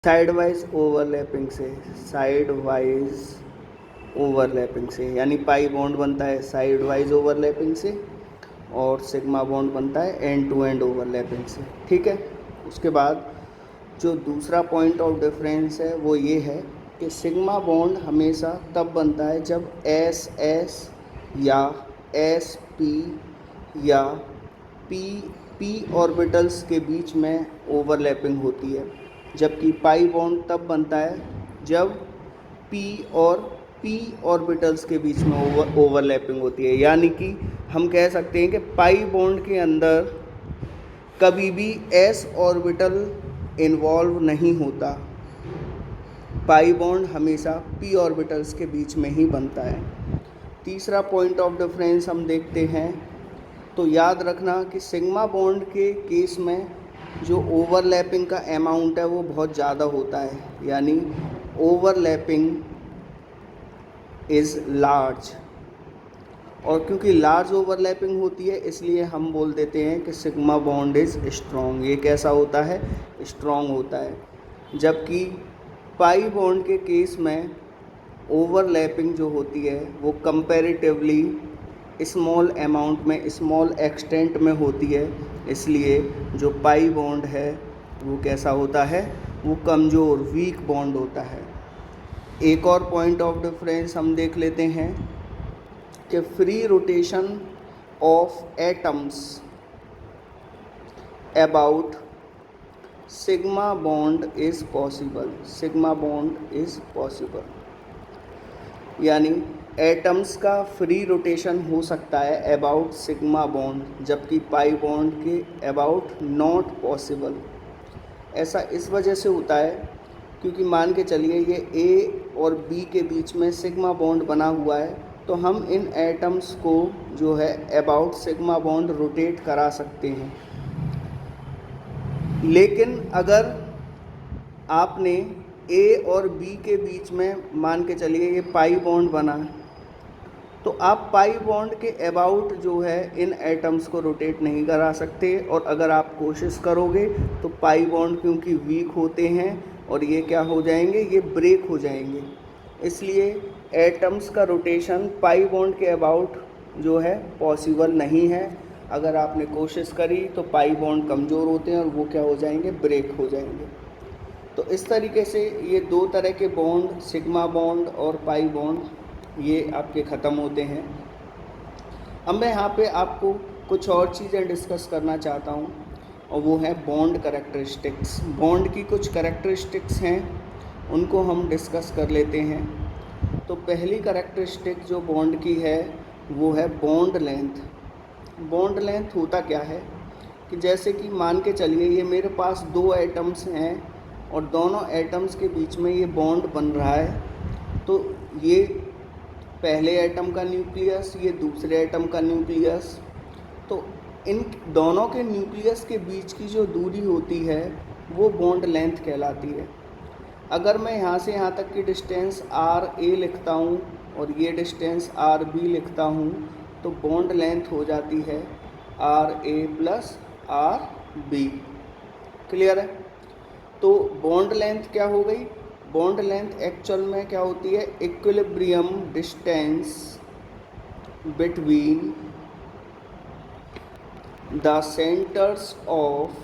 Side wise overlapping से, side wise overlapping से, यानी पाई बॉन्ड बनता है साइड वाइज ओवरलैपिंग से और सिग्मा बॉन्ड बनता है एंड टू एंड ओवरलैपिंग से। ठीक है। उसके बाद जो दूसरा पॉइंट ऑफ डिफरेंस है वो ये है कि सिग्मा बॉन्ड हमेशा तब बनता है जब एस एस या एस पी या पी पी ऑर्बिटल्स के बीच में ओवरलैपिंग होती है, जबकि पाई बॉन्ड तब बनता है जब पी और पी ऑर्बिटल्स के बीच में ओवरलैपिंग होती है। यानी कि हम कह सकते हैं कि पाई बॉन्ड के अंदर कभी भी एस ऑर्बिटल इन्वॉल्व नहीं होता, पाई बॉन्ड हमेशा पी ऑर्बिटल्स के बीच में ही बनता है। तीसरा पॉइंट ऑफ डिफरेंस हम देखते हैं तो याद रखना कि सिग्मा बॉन्ड के केस में जो ओवरलैपिंग का अमाउंट है वो बहुत ज़्यादा होता है, यानी ओवरलैपिंग इज़ लार्ज, और क्योंकि लार्ज ओवरलैपिंग होती है इसलिए हम बोल देते हैं कि सिग्मा बॉन्ड इज़ स्ट्रॉन्ग। ये कैसा होता है? स्ट्रॉन्ग होता है। जबकि पाई बॉन्ड के केस में ओवरलैपिंग जो होती है वो कंपैरेटिवली स्मॉल अमाउंट में, स्मॉल एक्सटेंट में होती है, इसलिए जो पाई बॉन्ड है वो कैसा होता है? वो कमज़ोर, वीक बॉन्ड होता है। एक और पॉइंट ऑफ डिफरेंस हम देख लेते हैं कि free rotation of atoms about sigma bond is possible. Sigma bond is possible, यानी एटम्स का फ्री रोटेशन हो सकता है अबाउट सिग्मा बॉन्ड, जबकि पाई बॉन्ड के अबाउट नॉट पॉसिबल। ऐसा इस वजह से होता है क्योंकि मान के चलिए ये ए और बी के बीच में सिग्मा बॉन्ड बना हुआ है, तो हम इन एटम्स को जो है अबाउट सिग्मा बॉन्ड रोटेट करा सकते हैं। लेकिन अगर आपने ए और बी के बीच में मान के चलिए ये पाई बॉन्ड बना, तो आप पाई बॉन्ड के अबाउट जो है इन एटम्स को रोटेट नहीं करा सकते, और अगर आप कोशिश करोगे तो पाई बॉन्ड क्योंकि वीक होते हैं और ये क्या हो जाएंगे? ये ब्रेक हो जाएंगे। इसलिए एटम्स का रोटेशन पाई बॉन्ड के अबाउट जो है पॉसिबल नहीं है। अगर आपने कोशिश करी तो पाई बॉन्ड कमज़ोर होते हैं और वो क्या हो जाएंगे? ब्रेक हो जाएंगे। तो इस तरीके से ये दो तरह के बॉन्ड, सिग्मा बॉन्ड और पाई बॉन्ड, ये आपके ख़त्म होते हैं। अब मैं यहाँ पे आपको कुछ और चीज़ें डिस्कस करना चाहता हूँ, और वो है बॉन्ड कैरेक्टरिस्टिक्स। बॉन्ड की कुछ कैरेक्टरिस्टिक्स हैं, उनको हम डिस्कस कर लेते हैं। तो पहली कैरेक्टरिस्टिक जो बॉन्ड की है वो है बॉन्ड लेंथ। बॉन्ड लेंथ होता क्या है कि जैसे कि मान के चलिए ये मेरे पास दो एटम्स हैं और दोनों एटम्स के बीच में ये बॉन्ड बन रहा है, तो ये पहले एटम का न्यूक्लियस, ये दूसरे एटम का न्यूक्लियस, तो इन दोनों के न्यूक्लियस के बीच की जो दूरी होती है वो बॉन्ड लेंथ कहलाती है। अगर मैं यहाँ से यहाँ तक की डिस्टेंस आर ए लिखता हूँ और ये डिस्टेंस आर बी लिखता हूँ, तो बॉन्ड लेंथ हो जाती है r a plus r b. Clear है? तो बॉन्ड लेंथ क्या हो गई? बॉन्ड लेंथ एक्चुअल में क्या होती है? Equilibrium distance between the centres of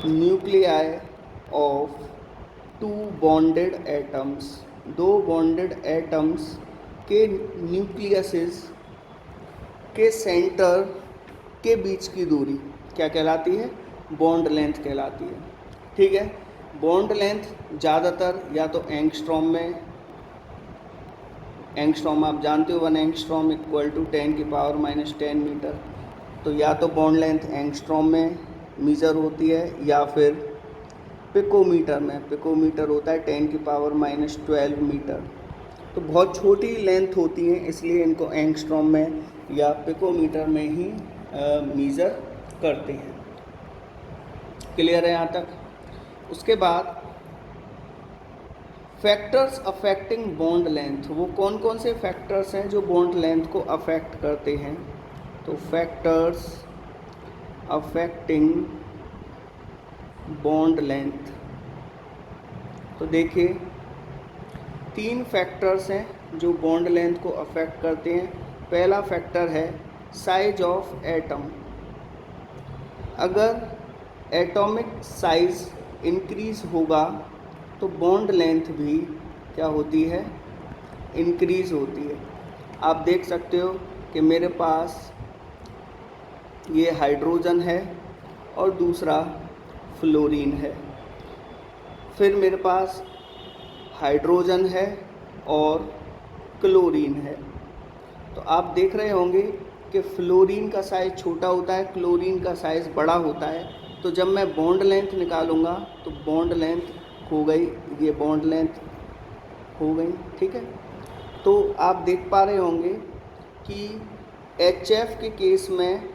nuclei of two bonded atoms. दो बॉन्डेड एटम्स के न्यूक्लियसेस के सेंटर के बीच की दूरी क्या कहलाती है? बॉन्ड लेंथ कहलाती है। ठीक है। बॉन्ड लेंथ ज़्यादातर या तो एंगस्ट्रॉम में, एंगस्ट्रॉम आप जानते हो 1 एंगस्ट्रॉम इक्वल टू 10⁻⁻10 मीटर, तो या तो बॉन्ड लेंथ एंगस्ट्रॉम में मीज़र होती है या फिर पिकोमीटर में। पिकोमीटर होता है 10⁻12 मीटर। तो बहुत छोटी लेंथ होती हैं, इसलिए इनको एंगस्ट्रॉम में या पिकोमीटर में ही मीज़र करते हैं। क्लियर है यहाँ तक? उसके बाद फैक्टर्स अफेक्टिंग बॉन्ड लेंथ, वो कौन कौन से फैक्टर्स हैं जो बॉन्ड लेंथ को अफेक्ट करते हैं? तो फैक्टर्स अफेक्टिंग बॉन्ड लेंथ। तो देखिए 3 फैक्टर्स हैं जो बॉन्ड लेंथ को अफेक्ट करते हैं। पहला फैक्टर है साइज ऑफ एटम। अगर एटॉमिक साइज इंक्रीज होगा तो बॉन्ड लेंथ भी क्या होती है, इंक्रीज होती है। आप देख सकते हो कि मेरे पास ये हाइड्रोजन है और दूसरा फ्लोरीन है, फिर मेरे पास हाइड्रोजन है और क्लोरीन है। तो आप देख रहे होंगे कि फ्लोरीन का साइज़ छोटा होता है, क्लोरीन का साइज़ बड़ा होता है। तो जब मैं बॉन्ड लेंथ निकालूंगा तो बॉन्ड लेंथ हो गई, ये बॉन्ड लेंथ हो गई, ठीक है। तो आप देख पा रहे होंगे कि HF के केस में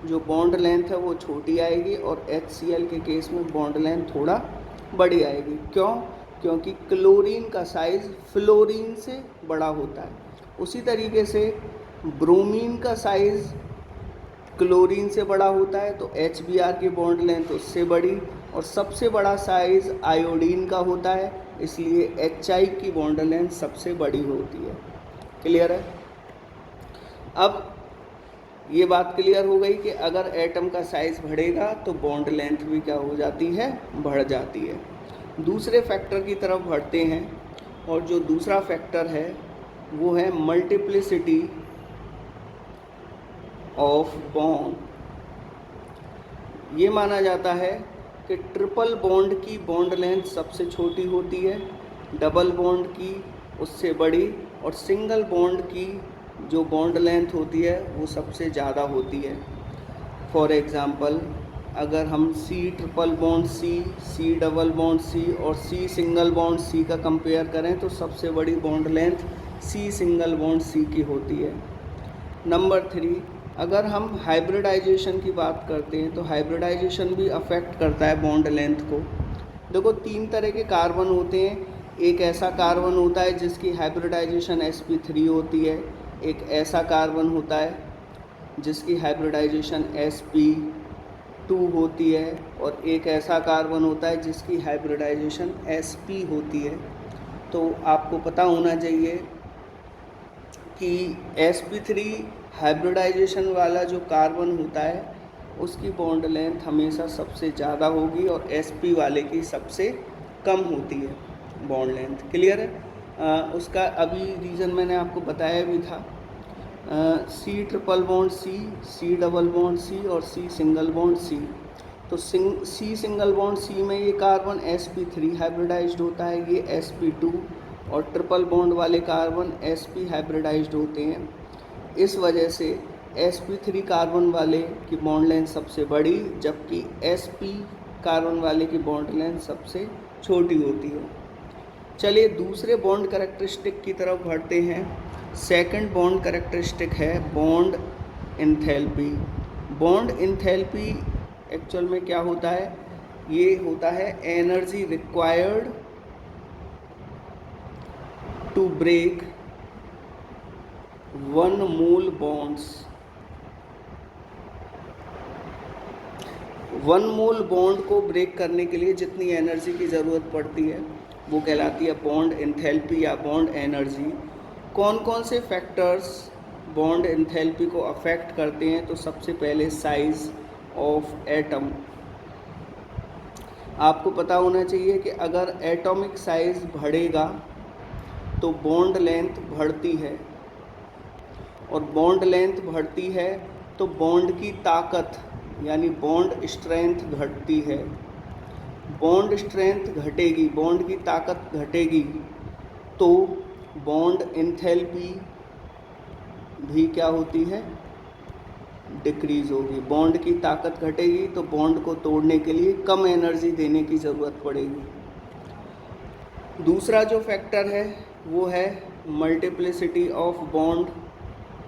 जो बॉन्ड लेंथ है वो छोटी आएगी और HCl के केस में बॉन्ड लेंथ थोड़ा बड़ी आएगी। क्यों? क्योंकि क्लोरीन का साइज़ फ्लोरीन से बड़ा होता है। उसी तरीके से ब्रोमीन का साइज़ क्लोरीन से बड़ा होता है, तो HBr की बॉन्ड लेंथ उससे बड़ी, और सबसे बड़ा साइज़ आयोडीन का होता है, इसलिए HI की बॉन्ड लेंथ सबसे बड़ी होती है। क्लियर है? अब ये बात क्लियर हो गई कि अगर एटम का साइज़ बढ़ेगा तो बॉन्ड लेंथ भी क्या हो जाती है, बढ़ जाती है। दूसरे फैक्टर की तरफ बढ़ते हैं, और जो दूसरा फैक्टर है वो है मल्टीप्लिसिटी ऑफ बॉन्ड। ये माना जाता है कि ट्रिपल बॉन्ड की बॉन्ड लेंथ सबसे छोटी होती है, डबल बॉन्ड की उससे बड़ी, और सिंगल बॉन्ड की जो बॉन्ड लेंथ होती है वो सबसे ज़्यादा होती है। फॉर एग्ज़ाम्पल, अगर हम C triple bond C double bond C और C सिंगल बॉन्ड C का कंपेयर करें तो सबसे बड़ी bond length C single bond C की होती है। नंबर 3, अगर हम हाइब्रिडाइजेशन की बात करते हैं तो हाइब्रिडाइजेशन भी अफेक्ट करता है बॉन्ड लेंथ को। देखो 3 तरह के कार्बन होते हैं। एक ऐसा कार्बन होता है जिसकी हाइब्रिडाइजेशन sp3 होती है, एक ऐसा कार्बन होता है जिसकी हाइब्रिडाइजेशन sp2 होती है, और एक ऐसा कार्बन होता है जिसकी हाइब्रिडाइजेशन sp होती है। तो आपको पता होना चाहिए कि sp3 हाइब्रिडाइजेशन वाला जो कार्बन होता है उसकी बॉन्ड लेंथ हमेशा सबसे ज़्यादा होगी और sp वाले की सबसे कम होती है बॉन्ड लेंथ। क्लियर है? उसका अभी रीज़न मैंने आपको बताया भी था। C triple bond C double bond C और C सिंगल बॉन्ड C। तो C सिंगल बॉन्ड C में ये कार्बन sp3 हाइब्रिडाइज्ड होता है, ये sp2, और ट्रिपल बॉन्ड वाले कार्बन sp हाइब्रिडाइज्ड होते हैं। इस वजह से sp3 कार्बन वाले की बॉन्ड लेंथ सबसे बड़ी, जबकि sp कार्बन वाले की बॉन्ड लेंथ सबसे छोटी होती है। चलिए दूसरे बॉन्ड कैरेक्टरिस्टिक की तरफ बढ़ते हैं। सेकंड बॉन्ड कैरेक्टरिस्टिक है bond enthalpy. Bond enthalpy actual में क्या होता है? ये होता है energy required to break 1 mole bonds. 1 mole bond को ब्रेक करने के लिए जितनी एनर्जी की ज़रूरत पड़ती है वो कहलाती है बॉन्ड एंथैल्पी या बॉन्ड एनर्जी। कौन कौन से फैक्टर्स बॉन्ड एंथैल्पी को अफेक्ट करते हैं? तो सबसे पहले साइज़ ऑफ एटम। आपको पता होना चाहिए कि अगर एटॉमिक साइज़ बढ़ेगा तो बॉन्ड लेंथ बढ़ती है, और बॉन्ड लेंथ बढ़ती है तो बॉन्ड की ताकत यानी बॉन्ड स्ट्रेंथ घटती है। बॉन्ड स्ट्रेंथ घटेगी, बॉन्ड की ताकत घटेगी, तो बॉन्ड एंथैल्पी भी क्या होती है? डिक्रीज़ होगी। बॉन्ड की ताकत घटेगी तो बॉन्ड को तोड़ने के लिए कम एनर्जी देने की ज़रूरत पड़ेगी। दूसरा जो फैक्टर है वो है multiplicity of bond.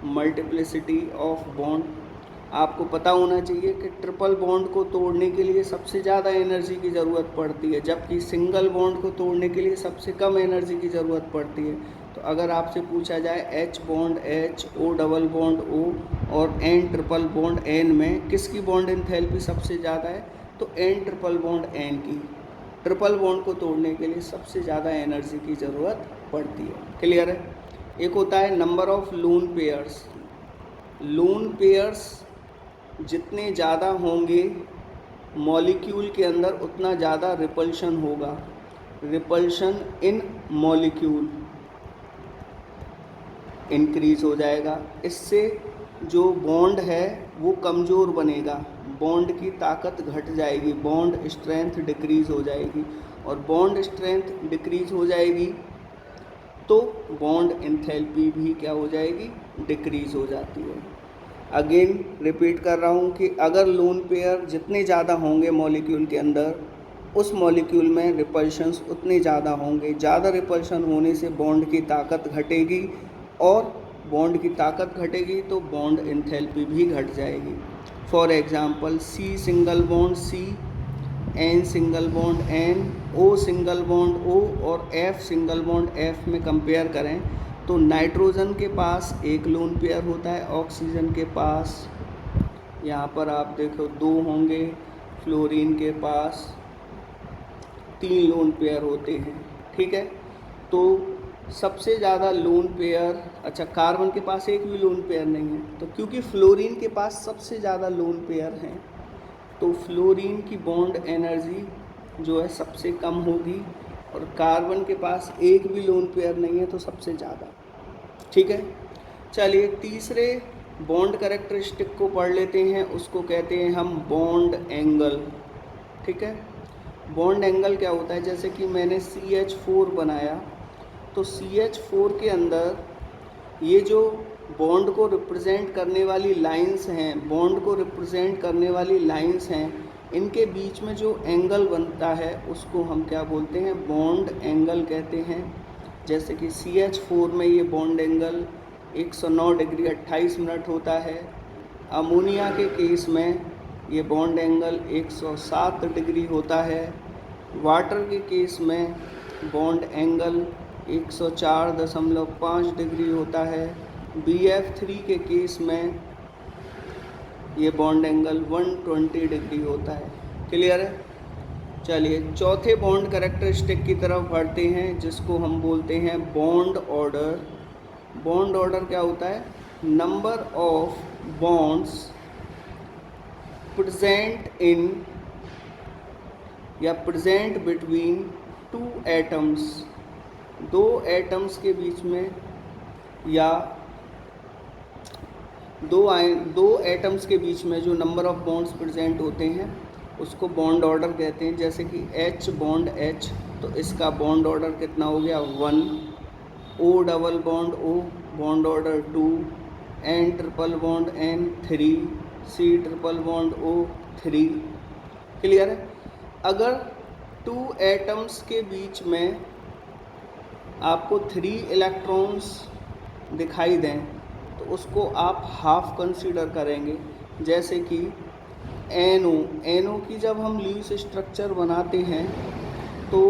Multiplicity of bond, आपको पता होना चाहिए कि ट्रिपल बॉन्ड को तोड़ने के लिए सबसे ज़्यादा एनर्जी की ज़रूरत पड़ती है, जबकि सिंगल बॉन्ड को तोड़ने के लिए सबसे कम एनर्जी की ज़रूरत पड़ती है। तो अगर आपसे पूछा जाए H bond H, O double bond O और N ट्रिपल बॉन्ड N में किसकी बॉन्ड एंथैल्पी सबसे ज़्यादा है, तो N ट्रिपल बॉन्ड N की ट्रिपल बॉन्ड को तोड़ने के लिए सबसे ज़्यादा एनर्जी की ज़रूरत पड़ती है। क्लियर है। एक होता है number of lone pairs. Lone pairs जितने ज़्यादा होंगे मॉलिक्यूल के अंदर उतना ज़्यादा रिपल्शन होगा। रिपल्शन इन मॉलिक्यूल इंक्रीज हो जाएगा। इससे जो बॉन्ड है वो कमज़ोर बनेगा, बॉन्ड की ताकत घट जाएगी, बॉन्ड स्ट्रेंथ डिक्रीज़ हो जाएगी। और बॉन्ड स्ट्रेंथ डिक्रीज हो जाएगी तो बॉन्ड एंथैल्पी भी क्या हो जाएगी, डिक्रीज हो जाती है। अगेन रिपीट कर रहा हूँ कि अगर लोन पेयर जितने ज़्यादा होंगे मॉलिक्यूल के अंदर, उस मॉलिक्यूल में रिपल्शंस उतने ज़्यादा होंगे। ज़्यादा रिपल्शन होने से बॉन्ड की ताकत घटेगी और बॉन्ड की ताकत घटेगी तो बॉन्ड एंथैल्पी भी घट जाएगी। For example C single bond C, N single bond N, O single bond O और F सिंगल बॉन्ड F में कंपेयर करें तो नाइट्रोजन के पास एक लोन पेयर होता है, ऑक्सीजन के पास यहाँ पर आप देखो 2 होंगे, फ्लोरीन के पास 3 लोन पेयर होते हैं। ठीक है, तो सबसे ज़्यादा लोन पेयर, अच्छा कार्बन के पास एक भी लोन पेयर नहीं है, तो क्योंकि फ्लोरीन के पास सबसे ज़्यादा लोन पेयर हैं तो फ्लोरीन की बॉन्ड एनर्जी जो है सबसे कम होगी और कार्बन के पास एक भी लोन पेयर नहीं है तो सबसे ज़्यादा। ठीक है, चलिए तीसरे बॉन्ड कैरेक्टरिस्टिक को पढ़ लेते हैं, उसको कहते हैं हम बॉन्ड एंगल। ठीक है, बॉन्ड एंगल क्या होता है, जैसे कि मैंने CH4 बनाया तो CH4 के अंदर ये जो बॉन्ड को रिप्रेजेंट करने वाली लाइंस हैं, बॉन्ड को रिप्रेजेंट करने वाली लाइंस हैं, इनके बीच में जो एंगल बनता है उसको हम क्या बोलते हैं, बॉन्ड एंगल कहते हैं। जैसे कि CH4 में ये बॉन्ड एंगल 109 डिग्री 28 मिनट होता है। अमोनिया के केस में ये बॉन्ड एंगल 107 डिग्री होता है। वाटर के केस में बॉन्ड एंगल 104.5 डिग्री होता है। BF3 के केस में ये बॉन्ड एंगल 120 डिग्री होता है। क्लियर है। चलिए चौथे बॉन्ड कैरेक्टरिस्टिक की तरफ बढ़ते हैं जिसको हम बोलते हैं बॉन्ड ऑर्डर। बॉन्ड ऑर्डर क्या होता है, number of bonds present in या प्रेजेंट बिटवीन 2 एटम्स, 2 एटम्स के बीच में या दो एटम्स के बीच में जो नंबर ऑफ बॉन्ड्स प्रेजेंट होते हैं उसको बॉन्ड ऑर्डर कहते हैं। जैसे कि H बॉन्ड H, तो इसका बॉन्ड ऑर्डर कितना हो गया 1, O double bond O bond order 2, N triple bond N 3, C triple bond O 3। Clear है। अगर 2 एटम्स के बीच में आपको 3 इलेक्ट्रॉन्स दिखाई दें तो उसको आप हाफ कंसीडर करेंगे। जैसे कि NO की जब हम ल्यूइस स्ट्रक्चर बनाते हैं तो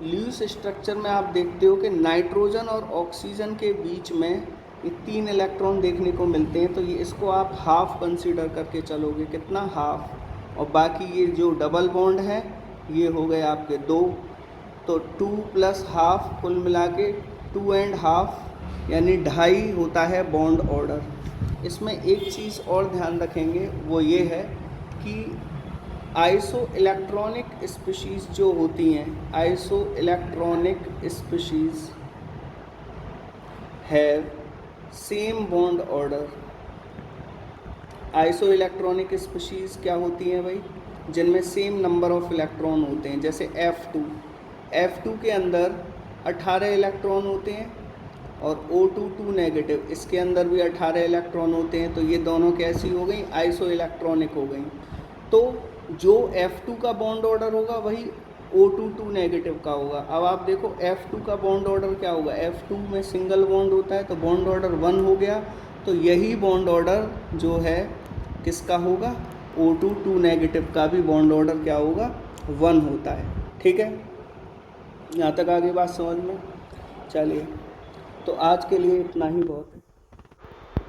ल्यूइस स्ट्रक्चर में आप देखते हो कि नाइट्रोजन और ऑक्सीजन के बीच में ये 3 इलेक्ट्रॉन देखने को मिलते हैं, तो ये इसको आप हाफ कंसीडर करके चलोगे, कितना हाफ, और बाकी ये जो डबल बॉन्ड है ये हो गए आपके 2, तो 2 प्लस हाफ कुल मिला के 2 एंड हाफ यानी 2.5 होता है बॉन्ड ऑर्डर। इसमें एक चीज़ और ध्यान रखेंगे वो ये है कि आइसो इलेक्ट्रॉनिक स्पीशीज़ जो होती हैं, iso electronic species have same bond order. Iso electronic species क्या होती हैं भाई, जिनमें सेम नंबर ऑफ इलेक्ट्रॉन होते हैं। जैसे F2 के अंदर 18 इलेक्ट्रॉन होते हैं और O2 नेगेटिव, इसके अंदर भी 18 इलेक्ट्रॉन होते हैं, तो ये दोनों कैसी हो गई, आइसो इलेक्ट्रॉनिक हो गई। तो जो F2 का बॉन्ड ऑर्डर होगा वही O2 नेगेटिव का होगा। अब आप देखो F2 का बॉन्ड ऑर्डर क्या होगा, F2 में सिंगल बॉन्ड होता है तो बॉन्ड ऑर्डर 1 हो गया, तो यही बॉन्ड ऑर्डर जो है किसका होगा, O2 नेगेटिव का भी बॉन्ड ऑर्डर क्या होगा, 1 होता है। ठीक है, यहाँ तक आगे बात समझ में। चलिए तो आज के लिए इतना ही बहुत।